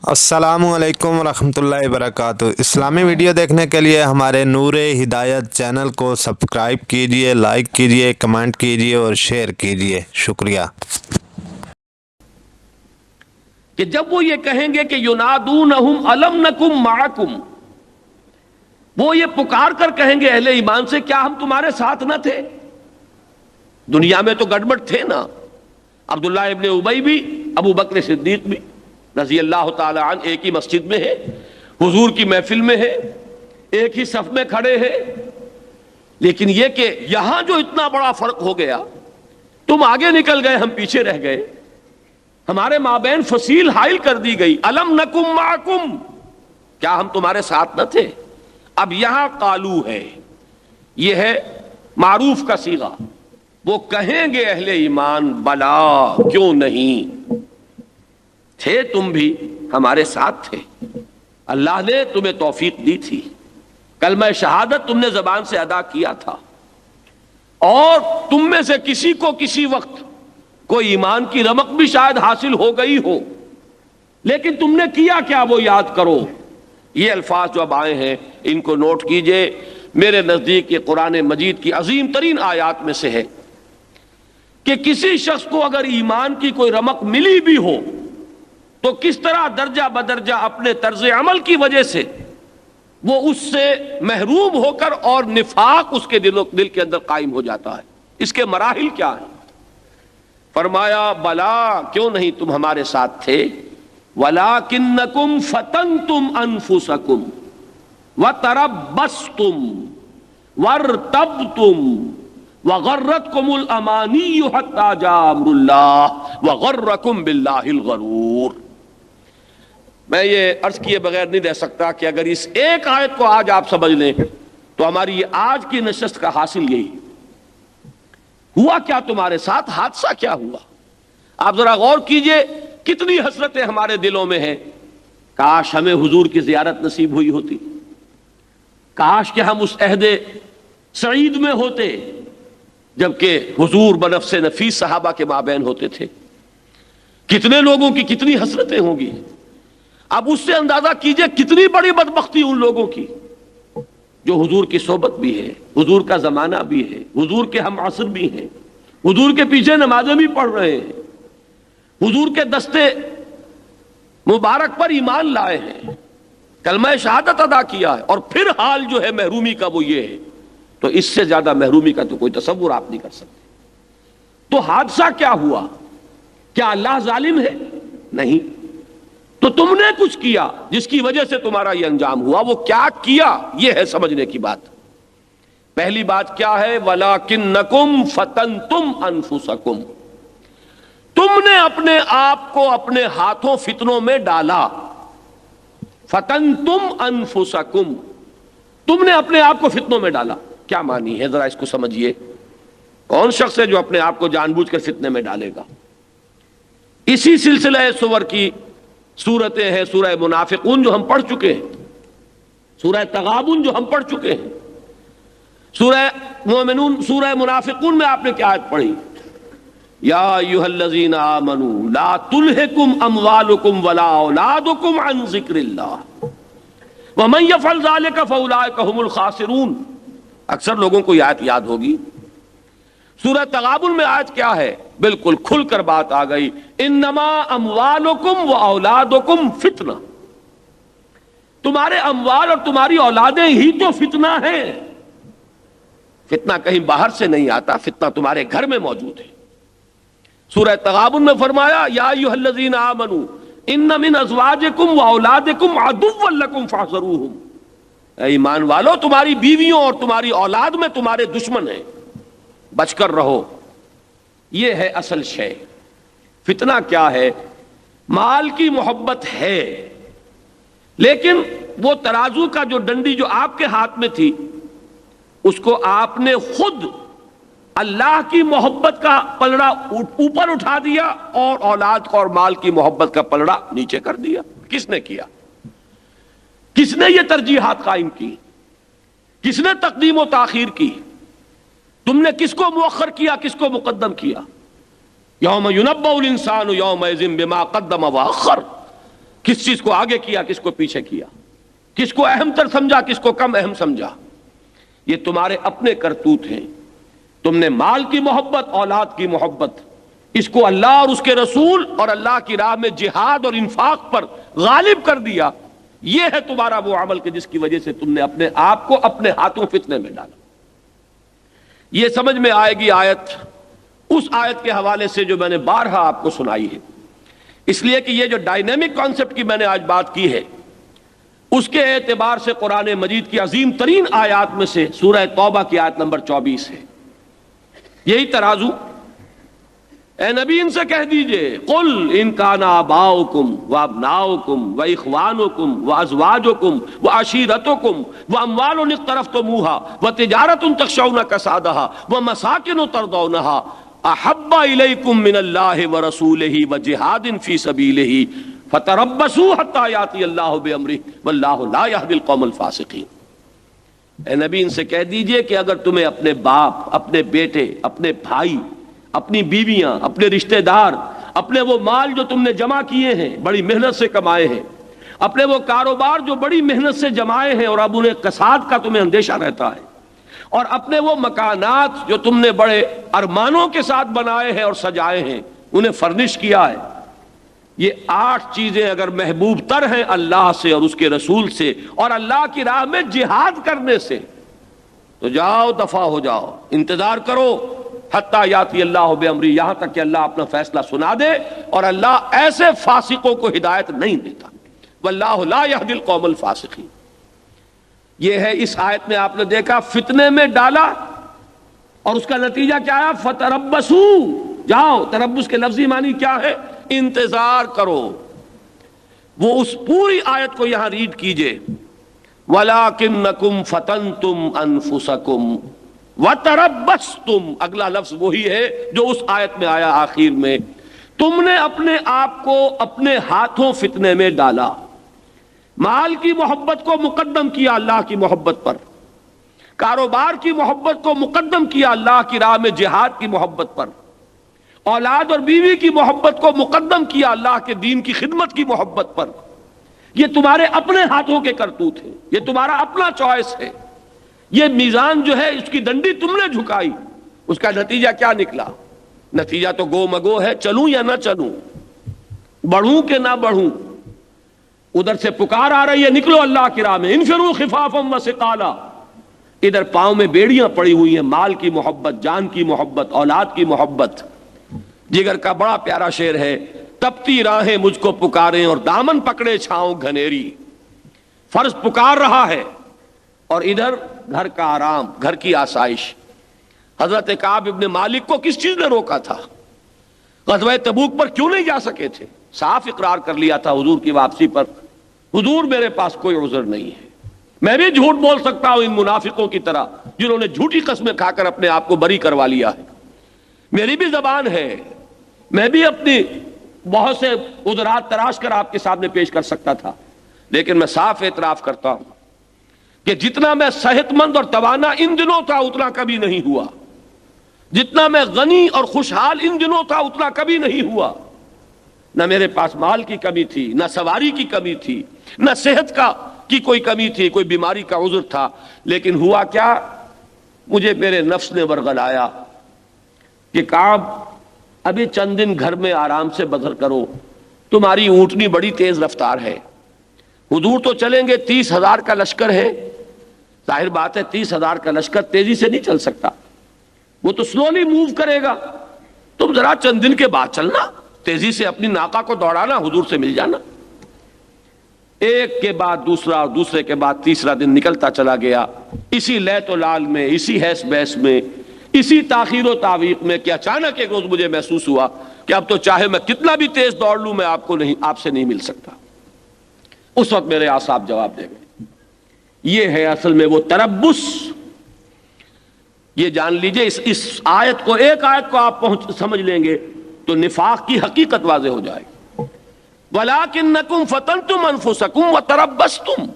السلام علیکم ورحمۃ اللہ وبرکاتہ۔ اسلامی ویڈیو دیکھنے کے لیے ہمارے نور ہدایت چینل کو سبسکرائب کیجیے، لائک کیجیے، کمنٹ کیجیے اور شیئر کیجیے۔ شکریہ۔ کہ جب وہ یہ کہیں گے کہ ینادونہم الم نکم معکم، وہ یہ پکار کر کہیں گے اہل ایمان سے، کیا ہم تمہارے ساتھ نہ تھے؟ دنیا میں تو گڑبڑ تھے نا، عبداللہ ابن ابی بھی، ابو بکر صدیق بھی رضی اللہ تعالی عنہ ایک ہی مسجد میں ہے، حضور کی محفل میں ہے، ایک ہی صف میں کھڑے ہیں، لیکن یہ کہ یہاں جو اتنا بڑا فرق ہو گیا، تم آگے نکل گئے، ہم پیچھے رہ گئے، ہمارے مابین فصیل حائل کر دی گئی، الم نکم معکم، کیا ہم تمہارے ساتھ نہ تھے؟ اب یہاں قالو ہے، یہ ہے معروف کا صیغہ، وہ کہیں گے اہل ایمان بلا، کیوں نہیں، تھے تم بھی ہمارے ساتھ تھے، اللہ نے تمہیں توفیق دی تھی، کلمہ شہادت تم نے زبان سے ادا کیا تھا، اور تم میں سے کسی کو کسی وقت کوئی ایمان کی رمق بھی شاید حاصل ہو گئی ہو، لیکن تم نے کیا کیا وہ یاد کرو۔ یہ الفاظ جو اب آئے ہیں ان کو نوٹ کیجئے، میرے نزدیک یہ قرآن مجید کی عظیم ترین آیات میں سے ہے کہ کسی شخص کو اگر ایمان کی کوئی رمق ملی بھی ہو تو کس طرح درجہ بدرجہ اپنے طرز عمل کی وجہ سے وہ اس سے محروم ہو کر اور نفاق اس کے دل کے اندر قائم ہو جاتا ہے۔ اس کے مراحل کیا ہیں؟ فرمایا بلا، کیوں نہیں تم ہمارے ساتھ تھے، وَلَٰكِنَّكُمْ فَتَنْتُمْ أَنفُسَكُمْ وَتَرَبَّصْتُمْ وَارْتَبْتُمْ وَغَرَّتْكُمُ الْأَمَانِيُّ حَتَّىٰ جَاءَ أَمْرُ اللَّهِ وَغَرَّكُمْ بِاللَّهِ الْغَرُورُ۔ میں یہ عرض کیے بغیر نہیں رہ سکتا کہ اگر اس ایک آیت کو آج آپ سمجھ لیں تو ہماری یہ آج کی نشست کا حاصل یہی ہوا۔ کیا تمہارے ساتھ حادثہ کیا ہوا؟ آپ ذرا غور کیجئے، کتنی حسرتیں ہمارے دلوں میں ہیں، کاش ہمیں حضور کی زیارت نصیب ہوئی ہوتی، کاش کہ ہم اس عہد سعید میں ہوتے جبکہ حضور بنفس نفیس صحابہ کے مابین ہوتے تھے۔ کتنے لوگوں کی کتنی حسرتیں ہوں گی۔ اب اس سے اندازہ کیجئے کتنی بڑی بدبختی ان لوگوں کی جو حضور کی صحبت بھی ہے، حضور کا زمانہ بھی ہے، حضور کے ہم عصر بھی ہیں، حضور کے پیچھے نمازیں بھی پڑھ رہے ہیں، حضور کے دستے مبارک پر ایمان لائے ہیں، کلمہ شہادت ادا کیا ہے، اور پھر حال جو ہے محرومی کا وہ یہ ہے، تو اس سے زیادہ محرومی کا تو کوئی تصور آپ نہیں کر سکتے۔ تو حادثہ کیا ہوا؟ کیا اللہ ظالم ہے؟ نہیں۔ تو تم نے کچھ کیا جس کی وجہ سے تمہارا یہ انجام ہوا، وہ کیا کیا؟ یہ ہے سمجھنے کی بات۔ پہلی بات کیا ہے؟ وَلَٰكِنَّكُمْ فَتَنْتُمْ أَنفُسَكُمْ، تم نے اپنے آپ کو اپنے ہاتھوں فتنوں میں ڈالا۔ فَتَنْتُمْ أَنفُسَكُمْ، تم نے اپنے آپ کو فتنوں میں ڈالا۔ کیا معنی ہے؟ ذرا اس کو سمجھیے۔ کون شخص ہے جو اپنے آپ کو جان بوجھ کر فتنے میں ڈالے گا؟ اسی سلسلہ سور کی سورتیں ہیں، سورہ منافقون جو ہم پڑھ چکے ہیں، سورہ تغابن جو ہم پڑھ چکے ہیں، سورہ مومنون، سورہ منافقون میں آپ نے کیا آیت پڑھی؟ یا ایھا الذین آمنوا لا تلھکم اموالکم ولا اولادکم عن ذکر اللہ ومن یفعل ذلک فاولئک ھم الخاسرون۔ اکثر لوگوں کو یہ آیت یاد ہوگی۔ سورہ تغابن میں آیت کیا ہے؟ بالکل کھل کر بات آ گئی، انما اموالکم و اولادکم فتنہ، تمہارے اموال اور تمہاری اولادیں ہی تو فتنہ ہیں۔ فتنہ کہیں باہر سے نہیں آتا، فتنہ تمہارے گھر میں موجود ہے۔ سورہ تغابن میں فرمایا یا ایھا الذین آمنوا ان من ازواجکم و اولادکم عدوا لکم فاحذروہم، اے ایمان والو تمہاری بیویوں اور تمہاری اولاد میں تمہارے دشمن ہیں، بچ کر رہو۔ یہ ہے اصل شے۔ فتنہ کیا ہے؟ مال کی محبت ہے، لیکن وہ ترازو کا جو ڈنڈی جو آپ کے ہاتھ میں تھی، اس کو آپ نے خود اللہ کی محبت کا پلڑا اوپر اٹھا دیا اور اولاد کو اور مال کی محبت کا پلڑا نیچے کر دیا۔ کس نے کیا؟ کس نے یہ ترجیحات قائم کی؟ کس نے تقدیم و تاخیر کی؟ تم نے کس کو مؤخر کیا، کس کو مقدم کیا؟ یوم ینبأ الانسان یومئذ بما قدم واخر، کس چیز کو آگے کیا، کس کو پیچھے کیا، کس کو اہم تر سمجھا، کس کو کم اہم سمجھا. یہ تمہارے اپنے کرتوت ہیں. تم نے مال کی محبت، اولاد کی محبت، اس کو اللہ اور اس کے رسول اور اللہ کی راہ میں جہاد اور انفاق پر غالب کر دیا. یہ ہے تمہارا وہ عمل کہ جس کی وجہ سے تم نے اپنے آپ کو اپنے ہاتھوں فتنے میں ڈالا. یہ سمجھ میں آئے گی آیت اس آیت کے حوالے سے جو میں نے بارہا آپ کو سنائی ہے. اس لیے کہ یہ جو ڈائنامک کانسیپٹ کی میں نے آج بات کی ہے، اس کے اعتبار سے قرآن مجید کی عظیم ترین آیات میں سے سورہ توبہ کی آیت نمبر 24 ہے. یہی ترازو. اے نبی ان سے کہہ دیجئے قل ان کان آباؤکم وابناؤکم واخوانکم وازواجکم وعشیرتکم واموال اقترفتموها وتجارۃ تخشون کسادها ومساکن ترضونها احب الیکم من اللہ ورسولہ وجہاد فی سبیلہ فتربصوا حتی یاتی اللہ بامرہ واللہ لا یہدی القوم الفاسقین. اے نبی ان سے کہہ دیجئے کہ اگر تمہیں اپنے باپ، اپنے بیٹے، اپنے بھائی، اپنی بیویاں، اپنے رشتہ دار، اپنے وہ مال جو تم نے جمع کیے ہیں، بڑی محنت سے کمائے ہیں، اپنے وہ کاروبار جو بڑی محنت سے جمائے ہیں اور اب انہیں کساد کا تمہیں اندیشہ رہتا ہے، اور اپنے وہ مکانات جو تم نے بڑے ارمانوں کے ساتھ بنائے ہیں اور سجائے ہیں، انہیں فرنش کیا ہے. یہ 8 چیزیں اگر محبوب تر ہیں اللہ سے اور اس کے رسول سے اور اللہ کی راہ میں جہاد کرنے سے، تو جاؤ دفع ہو جاؤ، انتظار کرو حتیٰ یاتی اللہ بامری، یہاں تک کہ اللہ اپنا فیصلہ سنا دے. اور اللہ ایسے فاسقوں کو ہدایت نہیں دیتا. واللہ لا یہدی القوم الفاسقین. یہ ہے اس آیت میں آپ نے دیکھا فتنے میں ڈالا اور اس کا نتیجہ کیا ہے؟ فتربصوا، جاؤ. تربص کے لفظی معنی کیا ہے؟ انتظار کرو. وہ اس پوری آیت کو یہاں ریڈ کیجئے. وَلَٰكِنَّكُمْ فَتَنْتُمْ أَنفُسَكُمْ وَتَرَبَّصْتُمْ، اگلا لفظ وہی ہے جو اس آیت میں آیا آخر میں. تم نے اپنے آپ کو اپنے ہاتھوں فتنے میں ڈالا. مال کی محبت کو مقدم کیا اللہ کی محبت پر، کاروبار کی محبت کو مقدم کیا اللہ کی راہ میں جہاد کی محبت پر، اولاد اور بیوی کی محبت کو مقدم کیا اللہ کے دین کی خدمت کی محبت پر. یہ تمہارے اپنے ہاتھوں کے کرتوت ہیں، یہ تمہارا اپنا چوائس ہے. یہ میزان جو ہے اس کی ڈنڈی تم نے جھکائی. اس کا نتیجہ کیا نکلا؟ نتیجہ تو گو مگو ہے، چلوں یا نہ چلوں، بڑھوں کہ نہ بڑھوں. ادھر سے پکار آ رہی ہے نکلو اللہ کی راہ میں، انفروا خفافا وثقالا. ادھر پاؤں میں بیڑیاں پڑی ہوئی ہیں، مال کی محبت، جان کی محبت، اولاد کی محبت. جگر کا بڑا پیارا شعر ہے، تپتی راہیں مجھ کو پکاریں اور دامن پکڑے چھاؤں گھنیری. فرض پکار رہا ہے اور ادھر گھر کا آرام، گھر کی آسائش. حضرت کعب ابن مالک کو کس چیز نے روکا تھا؟ غزوہ تبوک پر کیوں نہیں جا سکے تھے؟ صاف اقرار کر لیا تھا حضور کی واپسی پر، حضور میرے پاس کوئی عذر نہیں ہے. میں بھی جھوٹ بول سکتا ہوں ان منافقوں کی طرح جنہوں نے جھوٹی قسمیں کھا کر اپنے آپ کو بری کروا لیا ہے. میری بھی زبان ہے، میں بھی اپنی بہت سے عذرات تراش کر آپ کے سامنے پیش کر سکتا تھا. لیکن میں صاف اعتراف کرتا ہوں کہ جتنا میں صحت مند اور توانا ان دنوں تھا اتنا کبھی نہیں ہوا. جتنا میں غنی اور خوشحال ان دنوں تھا اتنا کبھی نہیں ہوا. نہ میرے پاس مال کی کمی تھی، نہ سواری کی کمی تھی، نہ صحت کی کوئی کمی تھی، کوئی بیماری کا عذر تھا. لیکن ہوا کیا؟ مجھے میرے نفس نے ورغلایا کہ کعب ابھی چند دن گھر میں آرام سے بسر کرو، تمہاری اونٹنی بڑی تیز رفتار ہے. حضور تو چلیں گے، 30,000 کا لشکر ہے. ظاہر بات ہے 30,000 کا لشکر تیزی سے نہیں چل سکتا، وہ تو سلولی موو کرے گا. تم ذرا چند دن کے بعد چلنا، تیزی سے اپنی ناقہ کو دوڑانا، حضور سے مل جانا. ایک کے بعد دوسرا اور دوسرے کے بعد تیسرا دن نکلتا چلا گیا، اسی لیت و لال میں، اسی حیث بیس میں، اسی تاخیر و تعویق میں کہ اچانک ایک روز مجھے محسوس ہوا کہ اب تو چاہے میں کتنا بھی تیز دوڑ لوں میں آپ سے نہیں مل سکتا. اس وقت میرے اعصاب جواب دے گئے. یہ ہے اصل میں وہ تربص. یہ جان لیجئے اس آیت کو، ایک آیت کو آپ سمجھ لیں گے تو نفاق کی حقیقت واضح ہو جائے گی. وَلَٰكِنَّكُمْ فَتَنْتُمْ أَنفُسَكُمْ وَتَرَبَّصْتُمْ.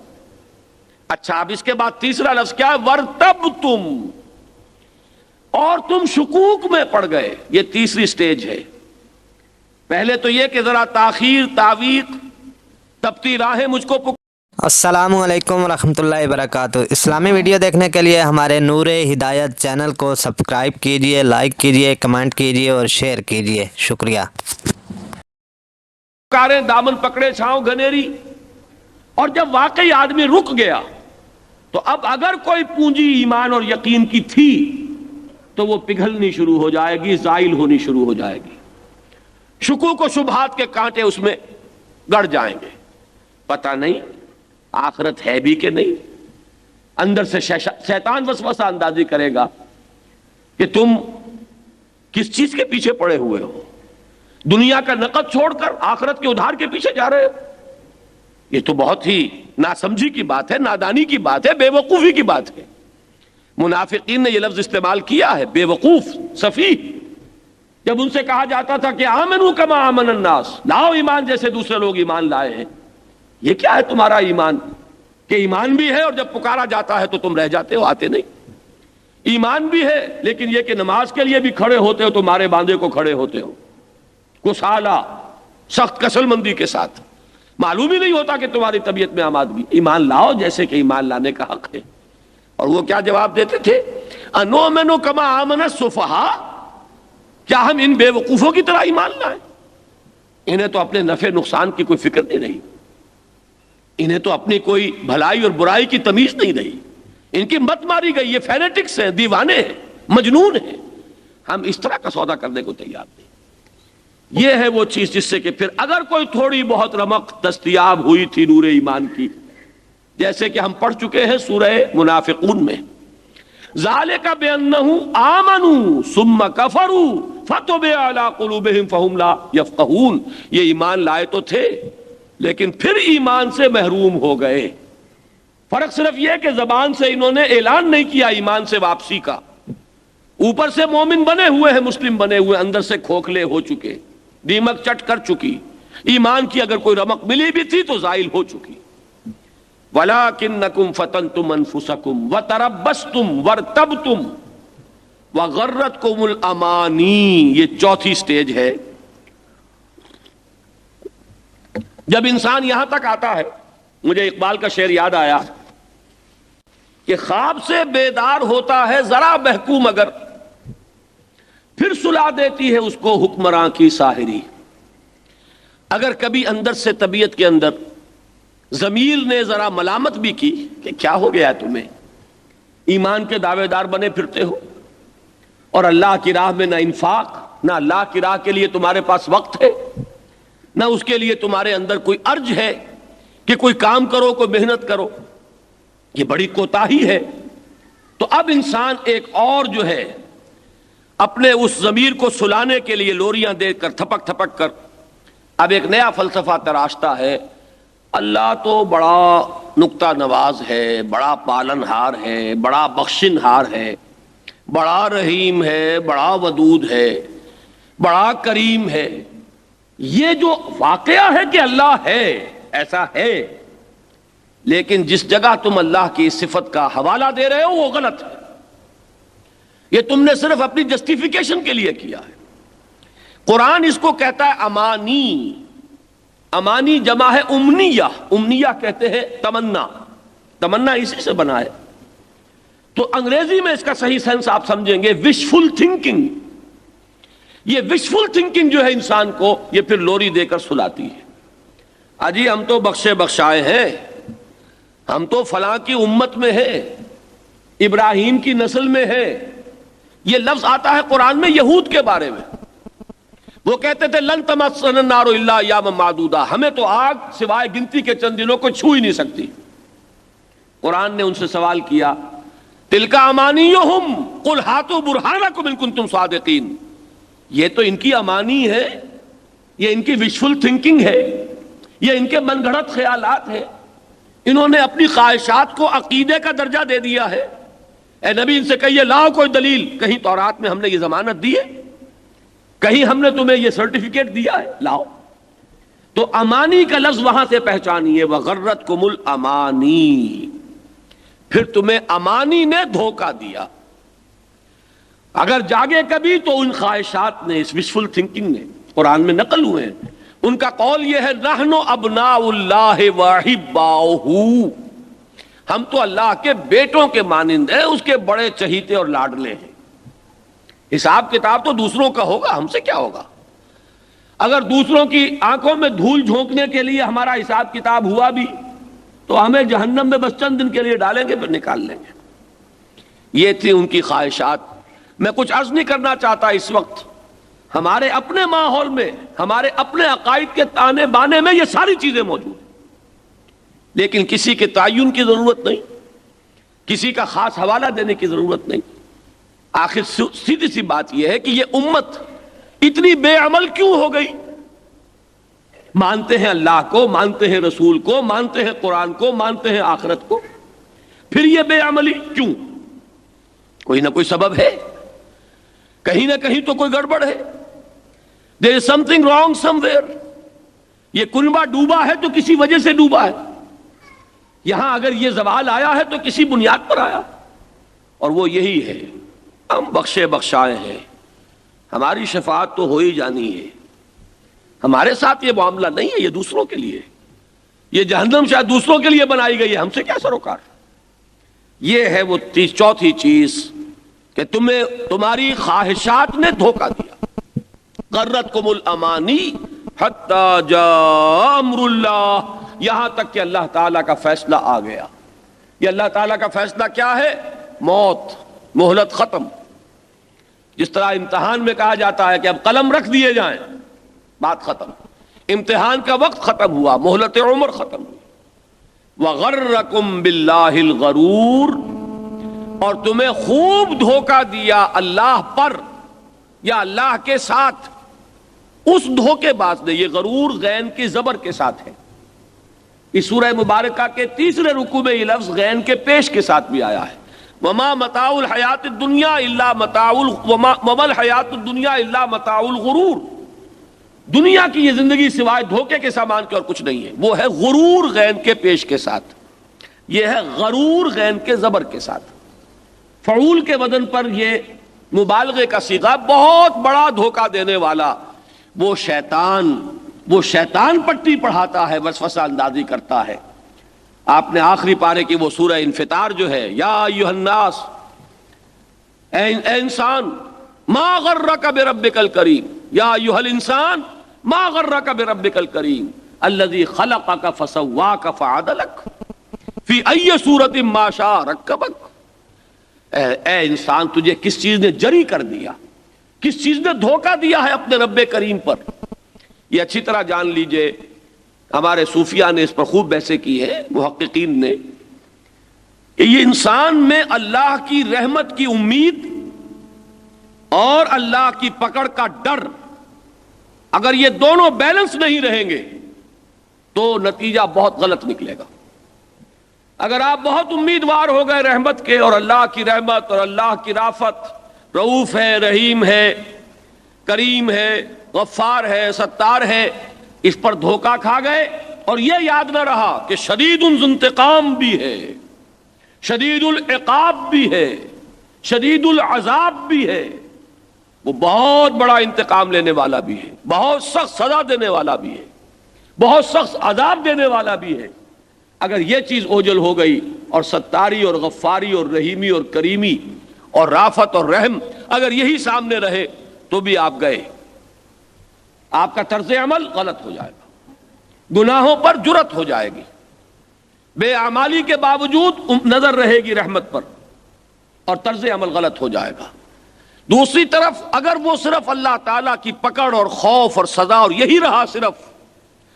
اچھا اب اس کے بعد تیسرا لفظ کیا ہے؟ وَارْتَبْتُمْ. اور تم شکوک میں پڑ گئے. یہ تیسری سٹیج ہے. پہلے تو یہ کہ ذرا تاخیر، تعویق، تپتی راہیں مجھ کو السلام علیکم ورحمۃ اللہ وبرکاتہ۔ اسلامی ویڈیو دیکھنے کے لیے ہمارے نور ہدایت چینل کو سبسکرائب کیجئے، لائک کیجئے، کمنٹ کیجئے اور شیئر کیجئے۔ شکریہ۔ پکارے، دامن پکڑے چھاؤں گھنیری، اور جب واقعی آدمی رک گیا تو اب اگر کوئی پونجی ایمان اور یقین کی تھی تو وہ پگھلنی شروع ہو جائے گی، زائل ہونی شروع ہو جائے گی، شکوک و شبہات کے کانٹے اس میں گڑ جائیں گے۔ پتہ نہیں آخرت ہے بھی کہ نہیں، اندر سے شیطان وسوسہ اندازی کرے گا کہ تم کس چیز کے پیچھے پڑے ہوئے ہو، دنیا کا نقد چھوڑ کر آخرت کے ادھار کے پیچھے جا رہے ہو۔ یہ تو بہت ہی ناسمجھی کی بات ہے، نادانی کی بات ہے، بے وقوفی کی بات ہے۔ منافقین نے یہ لفظ استعمال کیا ہے، بے وقوف، سفیہ۔ جب ان سے کہا جاتا تھا کہ آمنوا کما آمن الناس، لاؤ ایمان جیسے دوسرے لوگ ایمان لائے ہیں، یہ کیا ہے تمہارا ایمان کہ ایمان بھی ہے اور جب پکارا جاتا ہے تو تم رہ جاتے ہو، آتے نہیں۔ ایمان بھی ہے لیکن یہ کہ نماز کے لیے بھی کھڑے ہوتے ہو تو مارے باندھے کو کھڑے ہوتے ہو، کسالہ، سخت کسل مندی کے ساتھ، معلوم ہی نہیں ہوتا کہ تمہاری طبیعت میں آمادگی۔ ایمان لاؤ جیسے کہ ایمان لانے کا حق ہے۔ اور وہ کیا جواب دیتے تھے؟ انؤمن کما آمن السفہاء، کیا ہم ان بے وقوفوں کی طرح ایمان لائیں؟ انہیں تو اپنے نفع نقصان کی کوئی فکر نہیں رہی، انہیں تو اپنی کوئی بھلائی اور برائی کی تمیز نہیں رہی، ان کی مت ماری گئی، یہ فینیٹکس ہیں، دیوانے ہیں، مجنون ہیں۔ ہم اس طرح کا سودا کرنے کو تیار نہیں۔ یہ ہے وہ چیز جس سے کہ پھر اگر کوئی تھوڑی بہت رمق دستیاب ہوئی تھی نور ایمان کی، جیسے کہ ہم پڑھ چکے ہیں سورہ منافقون میں، ذالک بانہم آمنوا ثم کفروا فتبع علی قلوبہم فہم لا یفقہون، یہ ایمان لائے تو تھے لیکن پھر ایمان سے محروم ہو گئے۔ فرق صرف یہ کہ زبان سے انہوں نے اعلان نہیں کیا ایمان سے واپسی کا، اوپر سے مومن بنے ہوئے ہیں، مسلم بنے ہوئے، اندر سے کھوکھلے ہو چکے، دیمک چٹ کر چکی، ایمان کی اگر کوئی رمق ملی بھی تھی تو زائل ہو چکی۔ وَلَٰكِنَّكُمْ فَتَنْتُمْ أَنفُسَكُمْ وَتَرَبَّصْتُمْ وَارْتَبْتُمْ وَغَرَّتْكُمُ الْأَمَانِي، یہ چوتھی سٹیج ہے۔ جب انسان یہاں تک آتا ہے، مجھے اقبال کا شعر یاد آیا کہ خواب سے بیدار ہوتا ہے ذرا بہکو مگر، پھر سلا دیتی ہے اس کو حکمراں کی ساحری۔ اگر کبھی اندر سے طبیعت کے اندر ضمیر نے ذرا ملامت بھی کی کہ کیا ہو گیا ہے تمہیں، ایمان کے دعوے دار بنے پھرتے ہو اور اللہ کی راہ میں نہ انفاق، نہ اللہ کی راہ کے لیے تمہارے پاس وقت ہے، نہ اس کے لیے تمہارے اندر کوئی ارج ہے کہ کوئی کام کرو، کوئی محنت کرو، یہ بڑی کوتاہی ہے۔ تو اب انسان ایک اور جو ہے اپنے اس ضمیر کو سلانے کے لیے لوریاں دے کر، تھپک تھپک کر، اب ایک نیا فلسفہ تراشتا ہے۔ اللہ تو بڑا نکتہ نواز ہے، بڑا پالن ہار ہے، بڑا بخشن ہار ہے، بڑا رحیم ہے، بڑا ودود ہے، بڑا کریم ہے۔ یہ جو واقعہ ہے کہ اللہ ہے، ایسا ہے، لیکن جس جگہ تم اللہ کی صفت کا حوالہ دے رہے ہو وہ غلط ہے۔ یہ تم نے صرف اپنی جسٹیفیکیشن کے لیے کیا ہے۔ قرآن اس کو کہتا ہے امانی۔ امانی جمع ہے امنیہ، امنیہ کہتے ہیں تمنا، تمنا اسی سے بنا ہے۔ تو انگریزی میں اس کا صحیح سینس آپ سمجھیں گے وشفل تھنکنگ۔ یہ وشفل تھنکنگ جو ہے انسان کو یہ پھر لوری دے کر سلاتی ہے۔ اجی ہم تو بخشے بخشائے ہیں، ہم تو فلاں کی امت میں ہیں، ابراہیم کی نسل میں ہیں۔ یہ لفظ آتا ہے قرآن میں یہود کے بارے میں۔ وہ کہتے تھے لن تمسنا النار الا ایاما معدودہ، ہمیں تو آگ سوائے گنتی کے چند دنوں کو چھو ہی نہیں سکتی۔ قرآن نے ان سے سوال کیا تلک امانیہم قل ہاتوا برہانکم ان کنتم صادقین، یہ تو ان کی امانی ہے، یہ ان کی وشفل تھنکنگ ہے، یہ ان کے من گھڑت خیالات ہیں، انہوں نے اپنی خواہشات کو عقیدے کا درجہ دے دیا ہے۔ اے نبی ان سے کہیے لاؤ کوئی دلیل، کہیں تورات میں ہم نے یہ ضمانت دی ہے، کہیں ہم نے تمہیں یہ سرٹیفکیٹ دیا ہے، لاؤ۔ تو امانی کا لفظ وہاں سے پہچانیے، وغرتکم الامانی، پھر تمہیں امانی نے دھوکہ دیا۔ اگر جاگے کبھی تو ان خواہشات نے، اس وشفل تھنکنگ نے، قرآن میں نقل ہوئے ہیں، ان کا قول یہ ہے نحن ابناء اللہ واحباؤہ، ہم تو اللہ کے بیٹوں کے مانند ہیں، اس کے بڑے چہیتے اور لاڈلے ہیں۔ حساب کتاب تو دوسروں کا ہوگا، ہم سے کیا ہوگا؟ اگر دوسروں کی آنکھوں میں دھول جھونکنے کے لیے ہمارا حساب کتاب ہوا بھی تو ہمیں جہنم میں بس چند دن کے لیے ڈالیں گے، پھر نکال لیں گے۔ یہ تھی ان کی خواہشات۔ میں کچھ عرض نہیں کرنا چاہتا اس وقت، ہمارے اپنے ماحول میں، ہمارے اپنے عقائد کے تانے بانے میں یہ ساری چیزیں موجود ہیں، لیکن کسی کے تعین کی ضرورت نہیں، کسی کا خاص حوالہ دینے کی ضرورت نہیں۔ آخر سیدھی سی بات یہ ہے کہ یہ امت اتنی بے عمل کیوں ہو گئی؟ مانتے ہیں اللہ کو، مانتے ہیں رسول کو، مانتے ہیں قرآن کو، مانتے ہیں آخرت کو، پھر یہ بے عملی کیوں؟ کوئی نہ کوئی سبب ہے، کہیں نہ کہیں تو کوئی گڑبڑ ہے۔ There is something wrong somewhere۔ یہ کنبہ ڈوبا ہے تو کسی وجہ سے ڈوبا ہے، یہاں اگر یہ زوال آیا ہے تو کسی بنیاد پر آیا، اور وہ یہی ہے ہم بخشے بخشائے ہیں، ہماری شفاعت تو ہو ہی جانی ہے۔ ہمارے ساتھ یہ معاملہ نہیں ہے، یہ دوسروں کے لیے، یہ جہنم شاید دوسروں کے لیے بنائی گئی ہے، ہم سے کیا سروکار۔ یہ ہے وہ چوتھی چیز کہ تمہیں تمہاری خواہشات نے دھوکہ دیا۔ غرتکم الامانی حتی جاء امر اللہ، یہاں تک کہ اللہ تعالیٰ کا فیصلہ آ گیا۔ یہ اللہ تعالیٰ کا فیصلہ کیا ہے؟ موت، مہلت ختم۔ جس طرح امتحان میں کہا جاتا ہے کہ اب قلم رکھ دیے جائیں، بات ختم، امتحان کا وقت ختم ہوا، مہلت عمر ختم ہوئی۔ وَغَرَّكُمْ بِاللَّهِ الْغَرُورُ، اور تمہیں خوب دھوکہ دیا اللہ پر یا اللہ کے ساتھ اس دھوکے باز نے۔ یہ غرور غین کی زبر کے ساتھ ہے۔ اس سورہ مبارکہ کے تیسرے رکوع میں یہ لفظ غین کے پیش کے ساتھ بھی آیا ہے۔ وما متاع الحیات الدنیا الا متاع وما الحیات الدنیا الا متاع الغرور، دنیا کی یہ زندگی سوائے دھوکے کے سامان کے اور کچھ نہیں ہے۔ وہ ہے غرور غین کے پیش کے ساتھ، یہ ہے غرور غین کے زبر کے ساتھ۔ فعول کے وزن پر یہ مبالغے کا صیغہ، بہت بڑا دھوکہ دینے والا وہ شیطان پٹی پڑھاتا ہے، وسوسہ اندازی کرتا ہے۔ آپ نے آخری پارے کی وہ سورہ انفطار جو ہے، یا ایھا الناس، اے انسان، ما غرک بربک الکریم، یا ایھا الانسان ما غرک بربک الکریم الذی خلقک فسواک فعدلک فی ای صورت ما شاء رکبک۔ اے انسان، تجھے کس چیز نے جری کر دیا، کس چیز نے دھوکہ دیا ہے اپنے رب کریم پر؟ یہ اچھی طرح جان لیجئے، ہمارے صوفیاء نے اس پر خوب بحثیں کی ہے، محققین نے، کہ یہ انسان میں اللہ کی رحمت کی امید اور اللہ کی پکڑ کا ڈر، اگر یہ دونوں بیلنس نہیں رہیں گے تو نتیجہ بہت غلط نکلے گا۔ اگر آپ بہت امیدوار ہو گئے رحمت کے، اور اللہ کی رحمت اور اللہ کی رافت، رؤوف ہے، رحیم ہے، کریم ہے، غفار ہے، ستار ہے، اس پر دھوکہ کھا گئے، اور یہ یاد نہ رہا کہ شدید الانتقام بھی ہے، شدید العقاب بھی ہے، شدید العذاب بھی ہے، وہ بہت بڑا انتقام لینے والا بھی ہے، بہت سخت سزا دینے والا بھی ہے، بہت سخت عذاب دینے والا بھی ہے۔ اگر یہ چیز اوجل ہو گئی، اور ستاری اور غفاری اور رحیمی اور کریمی اور رافت اور رحم اگر یہی سامنے رہے تو بھی آپ گئے، آپ کا طرز عمل غلط ہو جائے گا، گناہوں پر جرت ہو جائے گی، بے اعمالی کے باوجود نظر رہے گی رحمت پر، اور طرز عمل غلط ہو جائے گا۔ دوسری طرف اگر وہ صرف اللہ تعالیٰ کی پکڑ اور خوف اور سزا اور یہی رہا صرف،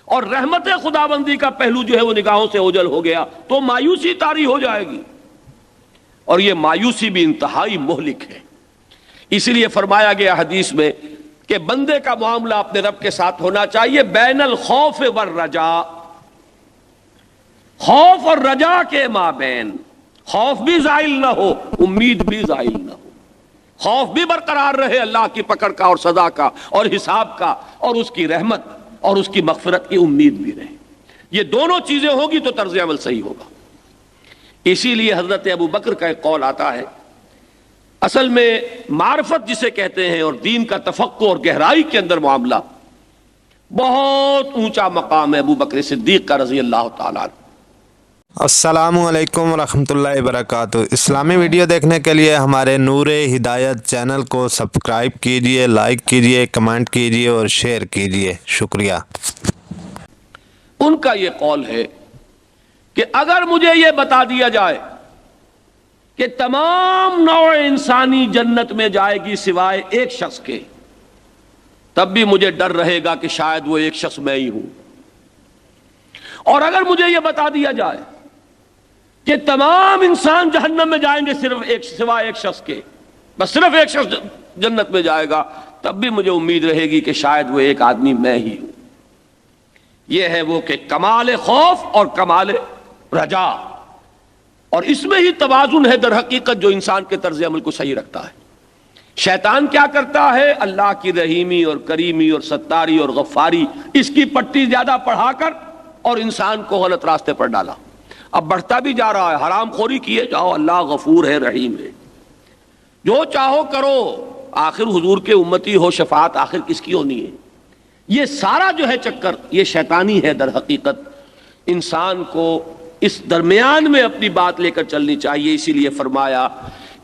اور رحمت خداوندی کا پہلو جو ہے وہ نگاہوں سے اوجل ہو گیا، تو مایوسی طاری ہو جائے گی، اور یہ مایوسی بھی انتہائی مہلک ہے۔ اسی لیے فرمایا گیا حدیث میں کہ بندے کا معاملہ اپنے رب کے ساتھ ہونا چاہیے بین الخوف والرجاء، خوف اور رجا کے مابین، خوف بھی زائل نہ ہو، امید بھی زائل نہ ہو، خوف بھی برقرار رہے اللہ کی پکڑ کا اور سزا کا اور حساب کا، اور اس کی رحمت اور اس کی مغفرت کی امید بھی رہے۔ یہ دونوں چیزیں ہوگی تو طرز عمل صحیح ہوگا۔ اسی لیے حضرت ابو بکر کا ایک قول آتا ہے، اصل میں معرفت جسے کہتے ہیں اور دین کا تفقہ اور گہرائی کے اندر معاملہ، بہت اونچا مقام ہے ابو بکر صدیق کا رضی اللہ تعالیٰ عنہ۔ السلام علیکم ورحمۃ اللہ وبرکاتہ۔ اسلامی ویڈیو دیکھنے کے لیے ہمارے نور ہدایت چینل کو سبسکرائب کیجیے، لائک کیجیے، کمنٹ کیجیے اور شیئر کیجیے۔ شکریہ۔ ان کا یہ قول ہے کہ اگر مجھے یہ بتا دیا جائے کہ تمام نوع انسانی جنت میں جائے گی سوائے ایک شخص کے، تب بھی مجھے ڈر رہے گا کہ شاید وہ ایک شخص میں ہی ہوں۔ اور اگر مجھے یہ بتا دیا جائے کہ تمام انسان جہنم میں جائیں گے سوائے ایک شخص کے، بس صرف ایک شخص جنت میں جائے گا، تب بھی مجھے امید رہے گی کہ شاید وہ ایک آدمی میں ہی ہوں۔ یہ ہے وہ کہ کمال خوف اور کمال رجا، اور اس میں ہی توازن ہے در حقیقت جو انسان کے طرز عمل کو صحیح رکھتا ہے۔ شیطان کیا کرتا ہے؟ اللہ کی رحیمی اور کریمی اور ستاری اور غفاری، اس کی پٹی زیادہ پڑھا کر اور انسان کو غلط راستے پر ڈالا۔ اب بڑھتا بھی جا رہا ہے، حرام خوری کیے جاؤ، اللہ غفور ہے، رحیم ہے، جو چاہو کرو، آخر حضور کے امتی ہو، شفاعت آخر کس کی ہونی ہے؟ یہ سارا جو ہے چکر یہ شیطانی ہے در حقیقت۔ انسان کو اس درمیان میں اپنی بات لے کر چلنی چاہیے۔ اسی لیے فرمایا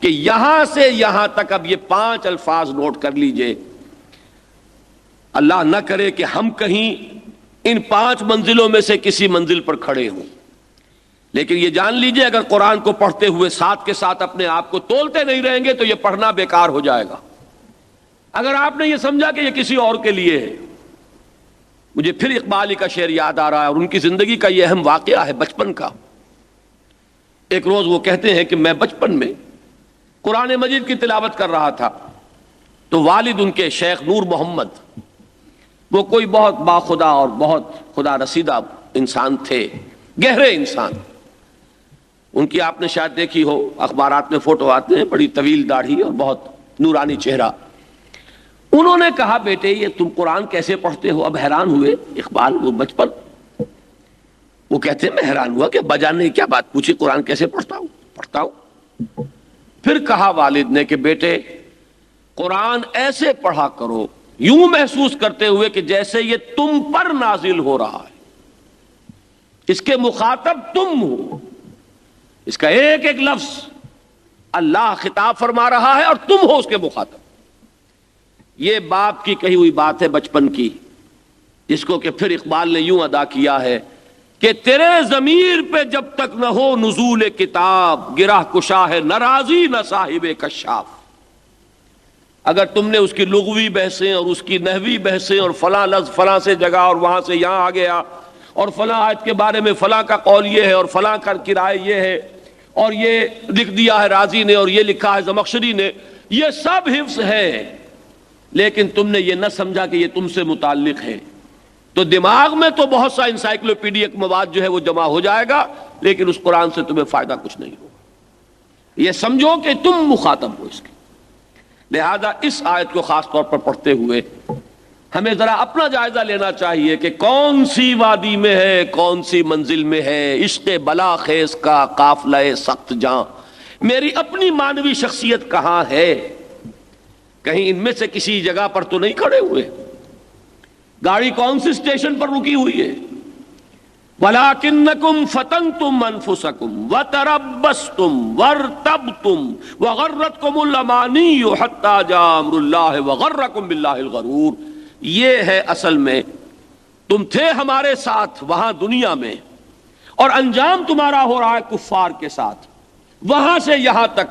کہ یہاں سے یہاں تک، اب یہ 5 الفاظ نوٹ کر لیجئے۔ اللہ نہ کرے کہ ہم کہیں ان 5 منزلوں میں سے کسی منزل پر کھڑے ہوں، لیکن یہ جان لیجئے اگر قرآن کو پڑھتے ہوئے ساتھ کے ساتھ اپنے آپ کو تولتے نہیں رہیں گے تو یہ پڑھنا بیکار ہو جائے گا۔ اگر آپ نے یہ سمجھا کہ یہ کسی اور کے لیے ہے، مجھے پھر اقبال کا شعر یاد آ رہا ہے، اور ان کی زندگی کا یہ اہم واقعہ ہے بچپن کا۔ ایک روز وہ کہتے ہیں کہ میں بچپن میں قرآن مجید کی تلاوت کر رہا تھا، تو والد ان کے شیخ نور محمد، وہ کوئی بہت باخدا اور بہت خدا رسیدہ انسان تھے، گہرے انسان۔ ان کی آپ نے شاید دیکھی ہو، اخبارات میں فوٹو آتے ہیں، بڑی طویل داڑھی اور بہت نورانی چہرہ۔ انہوں نے کہا بیٹے یہ تم قرآن کیسے پڑھتے ہو؟ اب حیران ہوئے اقبال، وہ بچپن، وہ کہتے ہیں میں حیران ہوا کہ بجان نے کیا بات پوچھی، قرآن کیسے پڑھتا ہوں۔ پھر کہا والد نے کہ بیٹے قرآن ایسے پڑھا کرو، یوں محسوس کرتے ہوئے کہ جیسے یہ تم پر نازل ہو رہا ہے، اس کے مخاطب تم ہو، اس کا ایک ایک لفظ اللہ خطاب فرما رہا ہے اور تم ہو اس کے مخاطب۔ یہ باپ کی کہی ہوئی بات ہے بچپن کی، جس کو کہ پھر اقبال نے یوں ادا کیا ہے کہ تیرے ضمیر پہ جب تک نہ ہو نزول کتاب، گرہ کشا ہے نہ راضی نہ صاحب کشاف۔ اگر تم نے اس کی لغوی بحثیں اور اس کی نحوی بحثیں اور فلاں لفظ فلاں سے جگہ اور وہاں سے یہاں آ گیا، اور فلاں آیت کے بارے میں فلاں کا قول یہ ہے اور فلاں کا کرائے یہ ہے، اور یہ لکھ دیا ہے رازی نے اور یہ لکھا ہے زمخشری نے، یہ سب حفظ ہے، لیکن تم نے یہ نہ سمجھا کہ یہ تم سے متعلق ہے، تو دماغ میں تو بہت سا انسائکلوپیڈیک مواد جو ہے وہ جمع ہو جائے گا، لیکن اس قرآن سے تمہیں فائدہ کچھ نہیں ہوگا۔ یہ سمجھو کہ تم مخاطب ہو اس کے۔ لہذا اس آیت کو خاص طور پر پڑھتے ہوئے ہمیں ذرا اپنا جائزہ لینا چاہیے کہ کون سی وادی میں ہے، کون سی منزل میں ہے عشق بلا خیز کا قافلہ سخت جاں، میری اپنی مانوی شخصیت کہاں ہے؟ کہیں ان میں سے کسی جگہ پر تو نہیں کھڑے ہوئے؟ گاڑی کون سی اسٹیشن پر رکی ہوئی ہے؟ وَلَٰكِنَّكُمْ فَتَنْتُمْ أَنفُسَكُمْ وَتَرَبَّصْتُمْ وَارْتَبْتُمْ وَغَرَّتْكُمُ الْأَمَانِيُّ حَتَّىٰ جَاءَ أَمْرُ اللَّهِ وَغَرَّكُمْ بِاللَّهِ الْغَرُورُ۔ یہ ہے اصل میں تم تھے ہمارے ساتھ وہاں دنیا میں، اور انجام تمہارا ہو رہا ہے کفار کے ساتھ، وہاں سے یہاں تک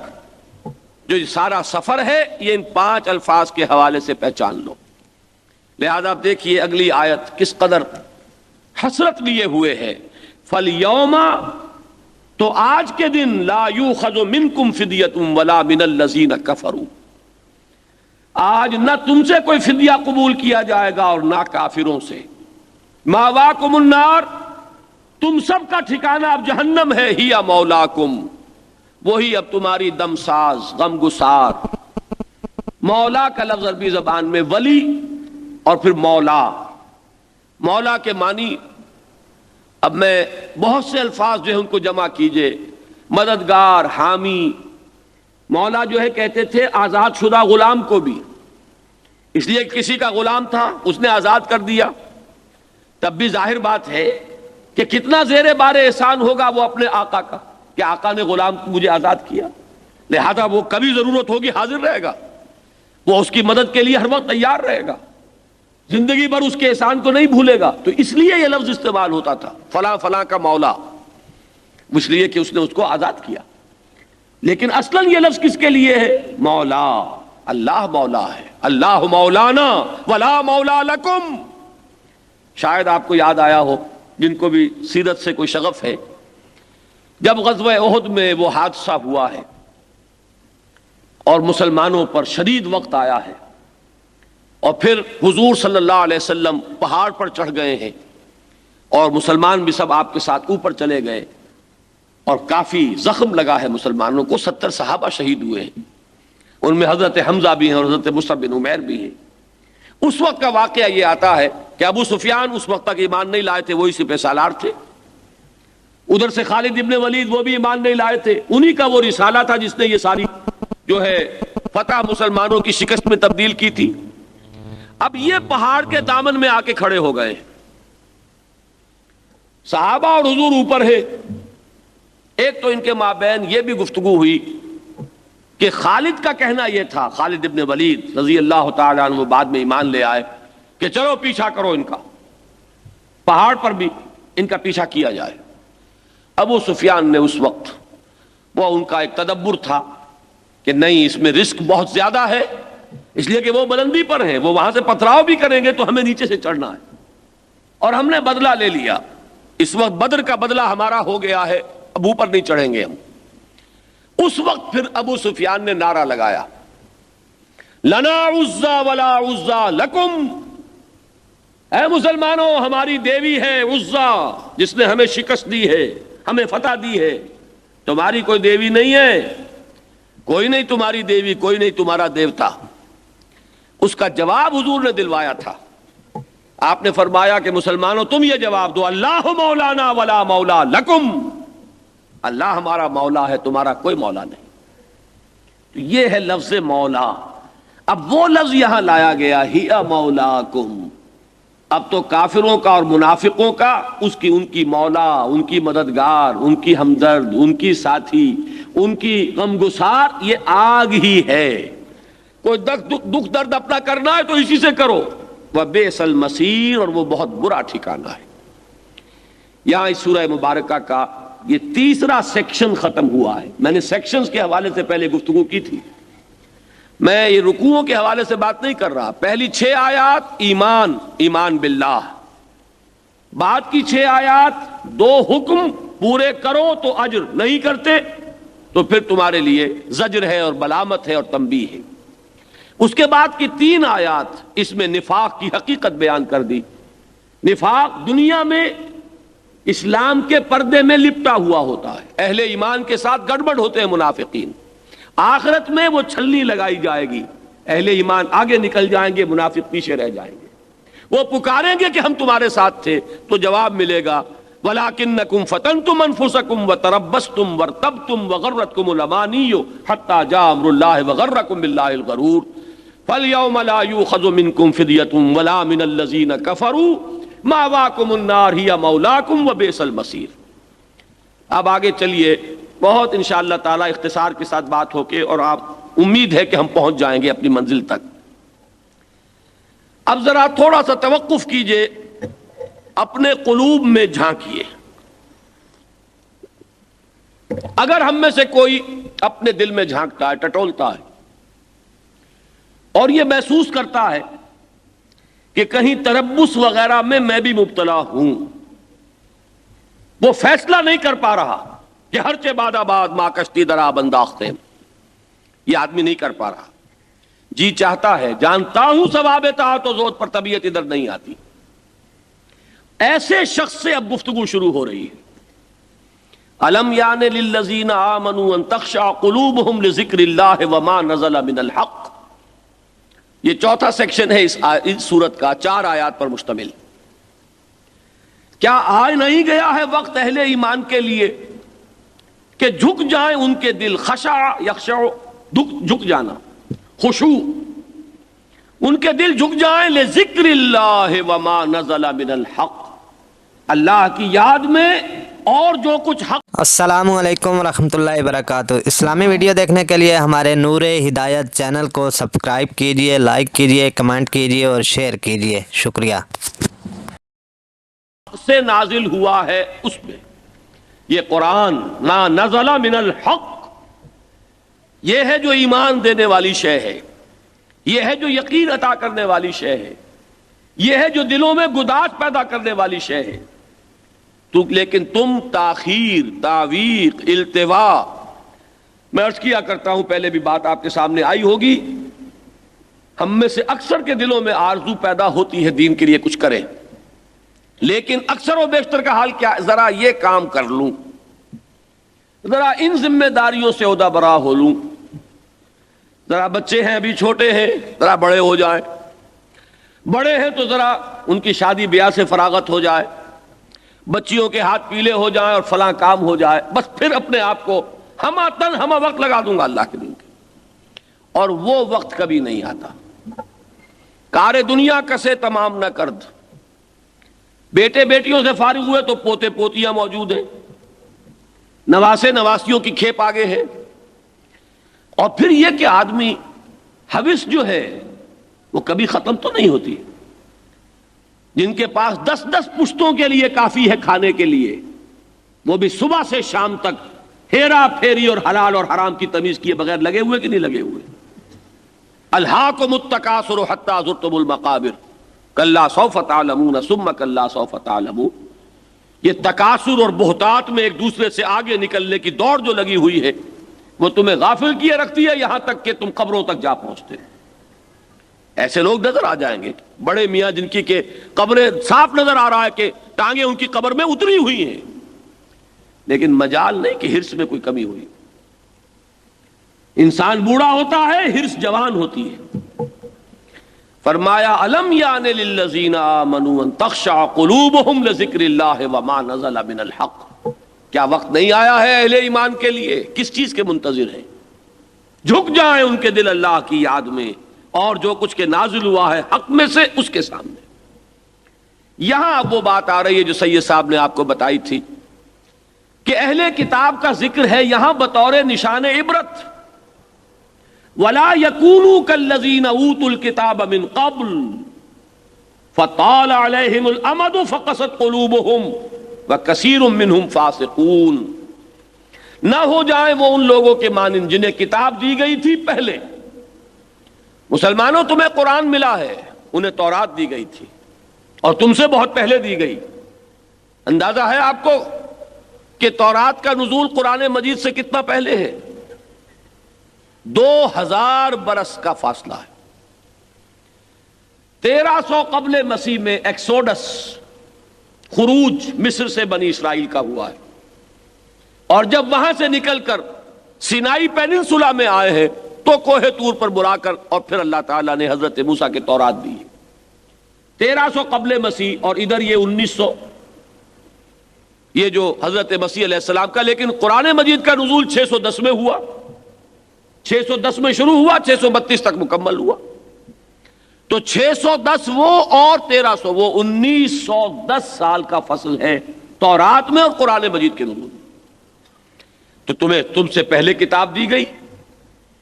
جو سارا سفر ہے یہ ان 5 الفاظ کے حوالے سے پہچان لو۔ لہذا آپ دیکھیے اگلی آیت کس قدر حسرت لیے ہوئے ہے۔ فَالْيَوْمَ، تو آج کے دن، لا یوخذ منکم فدیۃ ولا من الذین کفروا، آج نہ تم سے کوئی فدیہ قبول کیا جائے گا اور نہ کافروں سے۔ ماواکم النار، تم سب کا ٹھکانہ اب جہنم ہے، ہی مولاکم، وہی اب تمہاری دم ساز، غم گسار۔ مولا کا لفظ عربی زبان میں ولی اور پھر مولا، مولا کے معنی، اب میں بہت سے الفاظ جو ہیں ان کو جمع کیجئے، مددگار، حامی۔ مولا جو ہے کہتے تھے آزاد شدہ غلام کو بھی، اس لیے کسی کا غلام تھا اس نے آزاد کر دیا، تب بھی ظاہر بات ہے کہ کتنا زیر بار احسان ہوگا وہ اپنے آقا کا کہ آقا نے غلام مجھے آزاد کیا، لہذا وہ کبھی ضرورت ہوگی حاضر رہے گا، وہ اس کی مدد کے لیے ہر وقت تیار رہے گا، زندگی بھر اس کے احسان کو نہیں بھولے گا. تو اس لیے یہ لفظ استعمال ہوتا تھا فلاں فلاں کا مولا، اس لیے کہ اس نے اس کو آزاد کیا. لیکن اصلاً یہ لفظ کس کے لیے ہے؟ مولا. اللہ مولا ہے، اللہ مولانا ولا مولا لکم. شاید آپ کو یاد آیا ہو جن کو بھی سیرت سے کوئی شغف ہے، جب غزوہ احد میں وہ حادثہ ہوا ہے اور مسلمانوں پر شدید وقت آیا ہے، اور پھر حضور صلی اللہ علیہ وسلم پہاڑ پر چڑھ گئے ہیں اور مسلمان بھی سب آپ کے ساتھ اوپر چلے گئے، اور کافی زخم لگا ہے مسلمانوں کو. 70 صحابہ شہید ہوئے ہیں، ان میں حضرت حمزہ بھی ہیں اور حضرت مصعب بن عمیر بھی ہیں. اس وقت کا واقعہ یہ آتا ہے کہ ابو سفیان اس وقت تک ایمان نہیں لائے تھے، وہی سپہ سالار تھے. ادھر سے خالد ابن ولید وہ بھی ایمان نہیں لائے تھے، انہی کا وہ رسالہ تھا جس نے یہ ساری جو ہے فتح مسلمانوں کی شکست میں تبدیل کی تھی. اب یہ پہاڑ کے دامن میں آ کے کھڑے ہو گئے، صحابہ اور حضور اوپر ہے. ایک تو ان کے مابین یہ بھی گفتگو ہوئی کہ خالد کا کہنا یہ تھا، خالد ابن ولید رضی اللہ تعالی عنہ، وہ بعد میں ایمان لے آئے، کہ چلو پیچھا کرو ان کا، پہاڑ پر بھی ان کا پیچھا کیا جائے. ابو سفیان نے اس وقت وہ ان کا ایک تدبر تھا کہ نہیں، اس میں رسک بہت زیادہ ہے، اس لیے کہ وہ بلندی پر ہیں، وہ وہاں سے پتھراؤ بھی کریں گے تو ہمیں نیچے سے چڑھنا ہے، اور ہم نے بدلہ لے لیا. اس وقت بدر کا بدلہ ہمارا ہو گیا ہے، اب اوپر نہیں چڑھیں گے ہم. اس وقت پھر ابو سفیان نے نعرہ لگایا، لنا عزا ولا عزا لکم. اے مسلمانوں، ہماری دیوی ہے عزا، جس نے ہمیں شکست دی ہے، ہمیں فتح دی ہے، تمہاری کوئی دیوی نہیں ہے، کوئی نہیں تمہاری دیوی، کوئی نہیں تمہارا دیوتا. اس کا جواب حضور نے دلوایا تھا. آپ نے فرمایا کہ مسلمانوں تم یہ جواب دو، اللہ مولانا ولا مولا لکم. اللہ ہمارا مولا ہے، تمہارا کوئی مولا نہیں. تو یہ ہے لفظ مولا. اب وہ لفظ یہاں لایا گیا، ہی مولاکم. اب تو کافروں کا اور منافقوں کا ان کی مولا، ان کی مددگار، ان کی ہمدرد، ان کی ساتھی، ان کی غمگسار یہ آگ ہی ہے. کوئی دکھ درد اپنا کرنا ہے تو اسی سے کرو. وبئس المصیر، اور وہ بہت برا ٹھکانہ ہے. یہاں اس سورہ مبارکہ کا یہ تیسرا سیکشن ختم ہوا ہے. میں نے سیکشنز کے حوالے سے پہلے گفتگو کی تھی، میں یہ رکوعوں کے حوالے سے بات نہیں کر رہا. پہلی 6 آیات ایمان باللہ، بعد کی 6 آیات 2 حکم، پورے کرو تو اجر، نہیں کرتے تو پھر تمہارے لیے زجر ہے اور ملامت ہے اور تنبیہ ہے. اس کے بعد کی 3 آیات اس میں نفاق کی حقیقت بیان کر دی. نفاق دنیا میں اسلام کے پردے میں لپٹا ہوا ہوتا ہے، اہل ایمان کے ساتھ گڑبڑ ہوتے ہیں منافقین. آخرت میں وہ چھلنی لگائی جائے گی، اہل ایمان آگے نکل جائیں گے، منافق پیچھے رہ جائیں گے. وہ پکاریں گے کہ ہم تمہارے ساتھ تھے، تو جواب ملے گا وَلَكِنَّكُمْ فَتَنْتُمْ أَنفُسَكُمْ وَتَرَبَّصْتُمْ وَارْتَبْتُمْ وَغَرَّتْكُمُ الْأَمَانِيُّ حَتَّى جَاءَ أَمْرُ اللَّهِ وَغَرَّكُمْ بِاللَّهِ الْغَرُورُ فَالْيَوْمَ لَا يُؤْخَذُ مِنْكُمْ فِدْيَةٌ وَلَا مِنَ الَّذِينَ كَفَرُوا مَأْوَاكُمُ النَّارُ هِيَ مَوْلَاكُمْ وَبِئْسَ الْمَصِيرُ. اب آگے چلیے، بہت انشاءاللہ تعالی اختصار کے ساتھ بات ہو کے، اور آپ امید ہے کہ ہم پہنچ جائیں گے اپنی منزل تک. اب ذرا تھوڑا سا توقف کیجئے، اپنے قلوب میں جھانکیے. اگر ہم میں سے کوئی اپنے دل میں جھانکتا ہے، ٹٹولتا ہے، اور یہ محسوس کرتا ہے کہ کہیں تربص وغیرہ میں بھی مبتلا ہوں، وہ فیصلہ نہیں کر پا رہا کہ ہر چے باد آباد ماں کشتی درا بنداختے، یہ آدمی نہیں کر پا رہا. جی چاہتا ہے، جانتا ہوں ثواب طاعت و زہد پر طبیعت ادھر نہیں آتی. ایسے شخص سے اب گفتگو شروع ہو رہی ہے. الم یان للذین آمنوا ان تخشع قلوبہم لذکر اللہ وما نزل من الحق. یہ چوتھا سیکشن ہے اس سورت کا، 4 آیات پر مشتمل. کیا آج نہیں گیا ہے وقت اہل ایمان کے لیے کہ جھک جائیں ان کے دل؟ خشع یخشع، جھک جانا، خشوع، ان کے دل جھک جائیں لذکر اللہ وما نزل من الحق، اللہ کی یاد میں اور جو کچھ حق السلام علیکم ورحمۃ اللہ وبرکاتہ۔ اسلامی ویڈیو دیکھنے کے لیے ہمارے نور ہدایت چینل کو سبسکرائب کیجیے، لائک کیجیے، کمنٹ کیجیے اور شیئر کیجیے، شکریہ۔ سے نازل ہوا ہے اس پہ یہ قرآن نا نزل من الحق، یہ ہے جو ایمان دینے والی شے ہے، یہ ہے جو یقین عطا کرنے والی شے ہے، یہ ہے جو دلوں میں گداز پیدا کرنے والی شے ہے۔ لیکن تم تاخیر، تعویق، التوا، میں عرض کیا کرتا ہوں، پہلے بھی بات آپ کے سامنے آئی ہوگی، ہم میں سے اکثر کے دلوں میں آرزو پیدا ہوتی ہے دین کے لیے کچھ کریں، لیکن اکثر و بیشتر کا حال کیا، ذرا یہ کام کر لوں، ذرا ان ذمہ داریوں سے عہدہ برا ہو لوں، ذرا بچے ہیں ابھی چھوٹے ہیں، ذرا بڑے ہو جائیں، بڑے ہیں تو ذرا ان کی شادی بیاہ سے فراغت ہو جائے، بچیوں کے ہاتھ پیلے ہو جائیں اور فلاں کام ہو جائے، بس پھر اپنے آپ کو ہم وقت لگا دوں گا اللہ کے دین کے، اور وہ وقت کبھی نہیں آتا۔ کار دنیا کسے تمام نہ کرد، بیٹے بیٹیوں سے فارغ ہوئے تو پوتے پوتیاں موجود ہیں، نواسے نواسیوں کی کھیپ آگے ہے، اور پھر یہ کہ آدمی حوث جو ہے وہ کبھی ختم تو نہیں ہوتی، جن کے پاس 10 پشتوں کے لیے کافی ہے کھانے کے لیے، وہ بھی صبح سے شام تک ہیرا پھیری اور حلال اور حرام کی تمیز کیے بغیر لگے ہوئے کہ نہیں لگے ہوئے۔ الہاکم التکاثر حتی زرتم المقابر کلا سوف تعلمون ثم کلا سوف تعلمون۔ یہ تکاثر اور بہتات میں ایک دوسرے سے آگے نکلنے کی دوڑ جو لگی ہوئی ہے، وہ تمہیں غافل کیے رکھتی ہے یہاں تک کہ تم قبروں تک جا پہنچتے۔ ایسے لوگ نظر آ جائیں گے، بڑے میاں جن کی کہ قبریں صاف نظر آ رہا ہے کہ ٹانگیں ان کی قبر میں اتری ہوئی ہیں، لیکن مجال نہیں کہ ہرس میں کوئی کمی ہوئی۔ انسان بوڑھا ہوتا ہے، ہرس جوان ہوتی ہے۔ فرمایا الم یان للذین آمنوا ان تخشع قلوبہم لذکر اللہ وما نزل من الحق، کیا وقت نہیں آیا ہے اہل ایمان کے لیے، کس چیز کے منتظر ہیں، جھک جائیں ان کے دل اللہ کی یاد میں اور جو کچھ کے نازل ہوا ہے حق میں سے اس کے سامنے۔ یہاں اب وہ بات آ رہی ہے جو سید صاحب نے آپ کو بتائی تھی کہ اہل کتاب کا ذکر ہے یہاں بطور نشان عبرت، وَلَا يَكُونُوا كَالَّذِينَ أُوتُوا الْكِتَابَ مِنْ قَبْلُ فَطَالَ عَلَيْهِمُ الْأَمَدُ فَقَسَتْ قُلُوبُهُمْ وَكَثِيرٌ مِّنْهُمْ فَاسِقُونَ، نہ ہو جائیں وہ ان لوگوں کے مانند جنہیں کتاب دی گئی تھی پہلے۔ مسلمانوں تمہیں قرآن ملا ہے، انہیں تورات دی گئی تھی اور تم سے بہت پہلے دی گئی۔ اندازہ ہے آپ کو کہ تورات کا نزول قرآن مجید سے کتنا پہلے ہے؟ 2000 برس کا فاصلہ ہے۔ 1300 قبل مسیح میں ایکسوڈس، خروج مصر سے بنی اسرائیل کا ہوا ہے، اور جب وہاں سے نکل کر سینائی پیننسولا میں آئے ہیں تو کوہ طور پر بلا کر اور پھر اللہ تعالیٰ نے حضرت موسیٰ کے تورات دی۔ 1300 قبل مسیح اور ادھر یہ 1900، یہ جو حضرت مسیح علیہ السلام کا، لیکن قرآن مجید کا نزول 610 میں ہوا، 610 میں شروع ہوا، 632 تک مکمل ہوا، تو 610 وہ اور 1300 وہ 1910 سال کا فصل ہے تورات میں اور قرآن مجید کے نزول۔ تو تم سے پہلے کتاب دی گئی،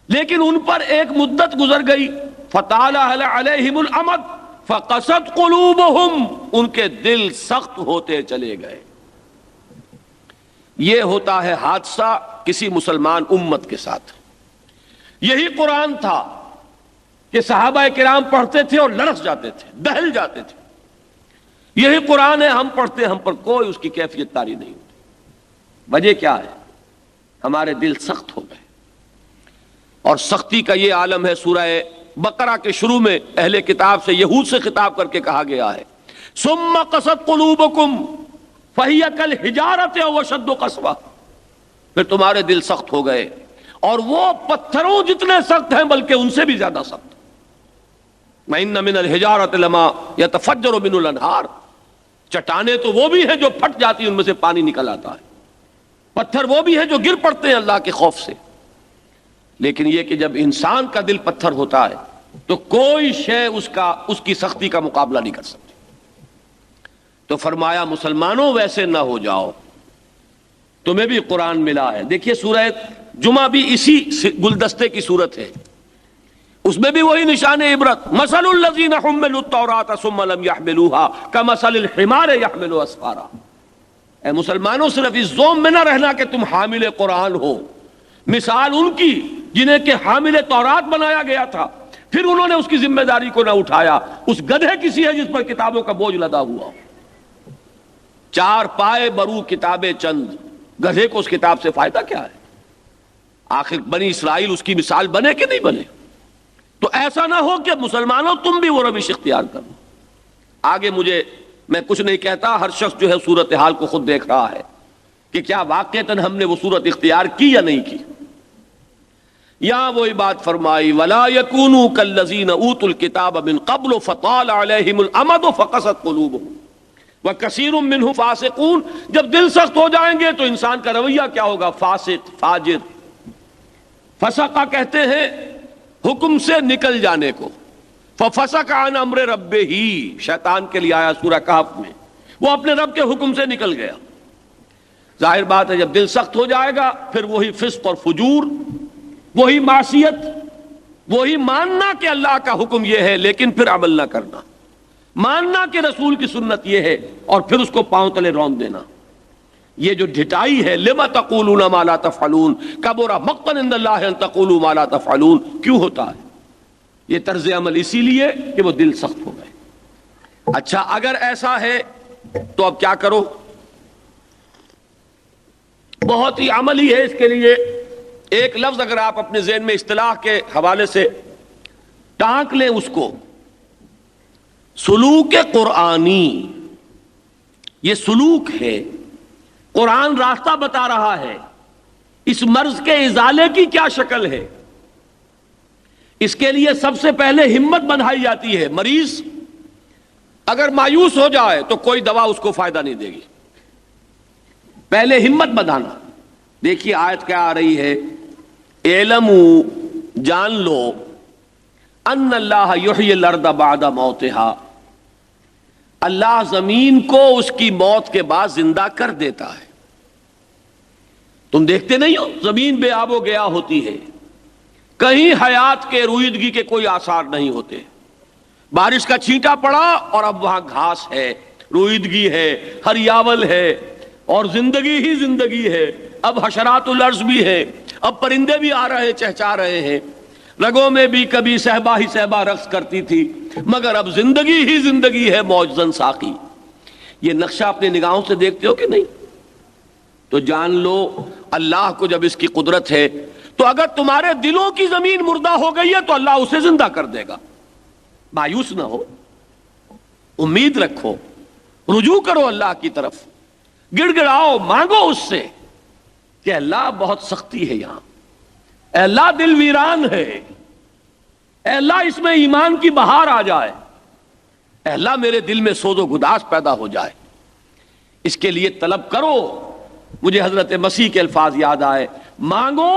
لیکن ان پر ایک مدت گزر گئی، فطال علیہم الامد فقست قلوبہم، ان کے دل سخت ہوتے چلے گئے۔ یہ ہوتا ہے حادثہ کسی مسلمان امت کے ساتھ۔ یہی قرآن تھا کہ صحابہ کرام پڑھتے تھے اور لرز جاتے تھے، دہل جاتے تھے۔ یہی قرآن ہے ہم پڑھتے، ہم پر کوئی اس کی کیفیت طاری نہیں ہوتی۔ وجہ کیا ہے؟ ہمارے دل سخت ہو گئے، اور سختی کا یہ عالم ہے۔ سورہ بقرہ کے شروع میں اہل کتاب سے، یہود سے خطاب کر کے کہا گیا ہے ثم قست قلوبکم فہی کالحجارۃ او اشد قسوہ، پھر تمہارے دل سخت ہو گئے، اور وہ پتھروں جتنے سخت ہیں بلکہ ان سے بھی زیادہ سخت۔ وَإِنَّ مِنَ الْحِجَارَةِ لَمَا يَتَفَجَّرُ مِنْهُ الْأَنْهَارُ، چٹانیں تو وہ بھی ہیں جو پھٹ جاتی ہیں، ان میں سے پانی نکل آتا ہے، پتھر وہ بھی ہیں جو گر پڑتے ہیں اللہ کے خوف سے۔ لیکن یہ کہ جب انسان کا دل پتھر ہوتا ہے تو کوئی شے اس کی سختی کا مقابلہ نہیں کر سکتی۔ تو فرمایا مسلمانوں ویسے نہ ہو جاؤ، تمہیں بھی قرآن ملا ہے۔ دیکھیے سورہ جمعہ بھی اسی گلدستے کی صورت ہے، اس میں بھی وہی نشان عبرت، مثل الذین حملوا التوراۃ ثم لم يحملوها كمثل الحمار يحمل اسفارا۔ اے مسلمانوں صرف اس زوم میں نہ رہنا کہ تم حامل قرآن ہو، مثال ان کی جنہیں کہ حامل تورات بنایا گیا تھا، پھر انہوں نے اس کی ذمہ داری کو نہ اٹھایا، اس گدھے کسی ہے جس پر کتابوں کا بوجھ لدا ہوا، چار پائے برو کتابیں چند، گدھے کو اس کتاب سے فائدہ کیا ہے؟ آخر بنی اسرائیل اس کی مثال بنے کہ نہیں بنے؟ تو ایسا نہ ہو کہ مسلمانوں تم بھی وہ روش اختیار کرو۔ آگے میں کچھ نہیں کہتا، ہر شخص جو ہے صورتحال کو خود دیکھ رہا ہے کہ کیا واقعتاً ہم نے وہ صورت اختیار کی یا نہیں کی۔ یہاں وہی بات فرمائی وَلَا يَكُونُوا كَالَّذِينَ أُوتُوا الْكِتَابَ مِنْ قَبْلُ فَطَالَ عَلَيْهِمُ الْأَمَدُ فَقَسَتْ قُلُوبُهُمْ وَكَثِيرٌ مِّنْهُمْ فَاسِقُونَ۔ جب دل سخت ہو جائیں گے تو انسان کا رویہ کیا ہوگا؟ فاسق، فاجر۔ فسقہ کہتے ہیں حکم سے نکل جانے کو، فَفَسَقَ عَنْ أَمْرِ رَبِّهِ، شیطان کے لیے آیا سورہ کہف میں، وہ اپنے رب کے حکم سے نکل گیا۔ ظاہر بات ہے جب دل سخت ہو جائے گا پھر وہی فسق اور فجور، وہی معصیت، وہی ماننا کہ اللہ کا حکم یہ ہے لیکن پھر عمل نہ کرنا، ماننا کہ رسول کی سنت یہ ہے اور پھر اس کو پاؤں تلے رون دینا۔ یہ جو ڈھٹائی ہے، لما تقولون ما لا تفعلون کبر مقتا عند اللہ ان تقولوا ما لا تفعلون، کیوں ہوتا ہے یہ طرز عمل؟ اسی لیے کہ وہ دل سخت ہو گئے۔ اچھا اگر ایسا ہے تو اب کیا کرو؟ بہت ہی عملی ہے، اس کے لیے ایک لفظ اگر آپ اپنے ذہن میں اصطلاح کے حوالے سے ٹانک لیں اس کو، سلوک قرآنی۔ یہ سلوک ہے، قرآن راستہ بتا رہا ہے، اس مرض کے ازالے کی کیا شکل ہے۔ اس کے لیے سب سے پہلے ہمت بندھائی جاتی ہے۔ مریض اگر مایوس ہو جائے تو کوئی دوا اس کو فائدہ نہیں دے گی، پہلے ہمت بندھانا۔ دیکھیے آیت کیا آ رہی ہے، اعلموا، جان لو، ان اللہ یحیی الارض بعد موتہا، اللہ زمین کو اس کی موت کے بعد زندہ کر دیتا ہے۔ تم دیکھتے نہیں ہو زمین بے آب و گیا ہوتی ہے، کہیں حیات کے رویدگی کے کوئی آثار نہیں ہوتے، بارش کا چھینٹا پڑا اور اب وہاں گھاس ہے، رویدگی ہے، ہریاول ہے اور زندگی ہی زندگی ہے۔ اب حشرات الارض بھی ہے، اب پرندے بھی آ رہے چہچا رہے ہیں، رگوں میں بھی کبھی صحبا ہی صحبا رقص کرتی تھی، مگر اب زندگی ہی زندگی ہے موجزن ساقی۔ یہ نقشہ اپنے نگاہوں سے دیکھتے ہو کہ نہیں؟ تو جان لو اللہ کو جب اس کی قدرت ہے تو اگر تمہارے دلوں کی زمین مردہ ہو گئی ہے تو اللہ اسے زندہ کر دے گا۔ مایوس نہ ہو، امید رکھو، رجوع کرو اللہ کی طرف، گڑ گڑاؤ، مانگو اس سے کہ اللہ بہت سختی ہے یہاں، اے اللہ دل ویران ہے، اے اللہ اس میں ایمان کی بہار آ جائے، اے اللہ میرے دل میں سوز و گداس پیدا ہو جائے۔ اس کے لیے طلب کرو۔ مجھے حضرت مسیح کے الفاظ یاد آئے، مانگو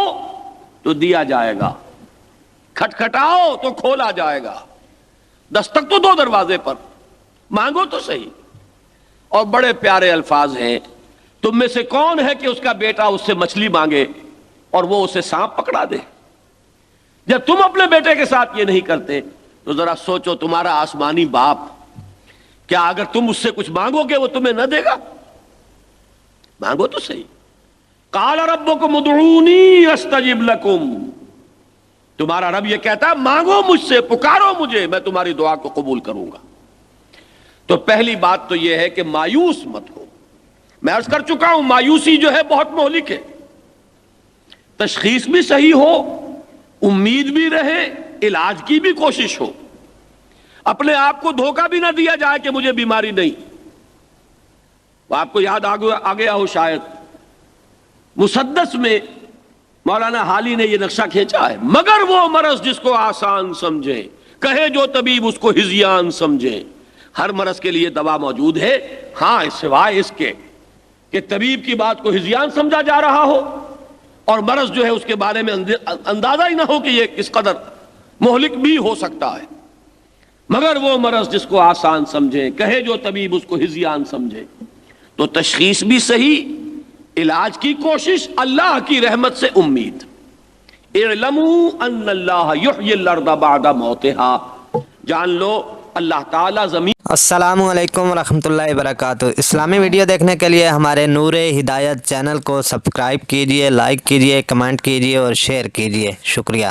تو دیا جائے گا، کھٹکھٹاؤ تو کھولا جائے گا، دستک تو دو دروازے پر، مانگو تو صحیح۔ اور بڑے پیارے الفاظ ہیں، تم میں سے کون ہے کہ اس کا بیٹا اس سے مچھلی مانگے اور وہ اسے سانپ پکڑا دے؟ جب تم اپنے بیٹے کے ساتھ یہ نہیں کرتے تو ذرا سوچو تمہارا آسمانی باپ، کیا اگر تم اس سے کچھ مانگو گے وہ تمہیں نہ دے گا؟ مانگو تو صحیح۔ قال ربکم ادعونی استجب لکم، تمہارا رب یہ کہتا ہے مانگو مجھ سے، پکارو مجھے، میں تمہاری دعا کو قبول کروں گا۔ تو پہلی بات تو یہ ہے کہ مایوس مت ہو۔ میں عرض کر چکا ہوں مایوسی جو ہے بہت مہلک ہے، تشخیص بھی صحیح ہو، امید بھی رہے، علاج کی بھی کوشش ہو، اپنے آپ کو دھوکہ بھی نہ دیا جائے کہ مجھے بیماری نہیں۔ آپ کو یاد آ گیا ہو شاید، مسدس میں مولانا حالی نے یہ نقشہ کھینچا ہے، مگر وہ مرض جس کو آسان سمجھے، کہے جو طبیب اس کو ہذیان سمجھے۔ ہر مرض کے لیے دوا موجود ہے، ہاں سوائے اس کے کہ طبیب کی بات کو ہذیان سمجھا جا رہا ہو اور مرض جو ہے اس کے بارے میں اندازہ ہی نہ ہو کہ یہ کس قدر مہلک بھی ہو سکتا ہے۔ مگر وہ مرض جس کو آسان سمجھے، کہے جو طبیب اس کو ہذیان سمجھے. تو تشخیص بھی صحیح، علاج کی کوشش، اللہ کی رحمت سے امید. اعلموا ان اللہ یحیی الارض بعد موتها، جان لو اللہ تعالی زمین. السلام علیکم ورحمۃ اللہ وبرکاتہ. اسلامی ویڈیو دیکھنے کے لیے ہمارے نور ہدایت چینل کو سبسکرائب کیجیے، لائک کیجیے، کمنٹ کیجیے اور شیئر کیجیے. شکریہ.